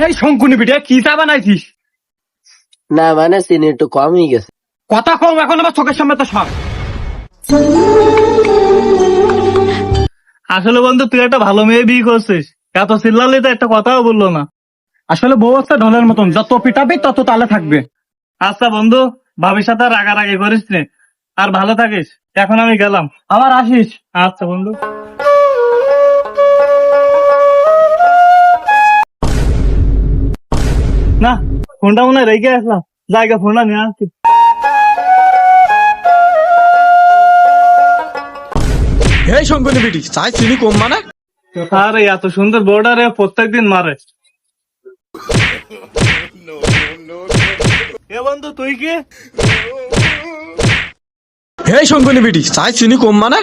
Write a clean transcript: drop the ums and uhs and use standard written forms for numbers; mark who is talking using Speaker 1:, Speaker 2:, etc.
Speaker 1: এই শঙ্কুনি পিঠে কি চা বানাইছিস?
Speaker 2: না মানে চিনি একটু কম হয়ে গেছে।
Speaker 1: কথা কম, এখন আমার চোখের সামনে তো সব। আসলে বন্ধু তুই একটা ভালো মেয়ে বিয়ে করছিস, এত চিল্লালে তো একটা কথাও বললো না। আসলে বউ হচ্ছে ঢোলের মতন, যত পিটাবি তত তালে থাকবে। আচ্ছা বন্ধু, ভাবির সাথে রাগারাগি করিস নে, আর ভালো থাকিস। এখন আমি গেলাম, আবার আসিস। আচ্ছা বন্ধু। না, ফোনটা মনে হয় রেখে আসলাম, জায়গা ফোনটা নিয়ে আসছি।
Speaker 3: এই শঙ্কনি বেটি চাই চিনি কম মানে?
Speaker 1: আরে এত সুন্দর বোর্ডারে প্রত্যেকদিন মারে। এ বন্ধু তুই কি?
Speaker 3: এই শঙ্কনি বেটি চাই চিনি কম মানে?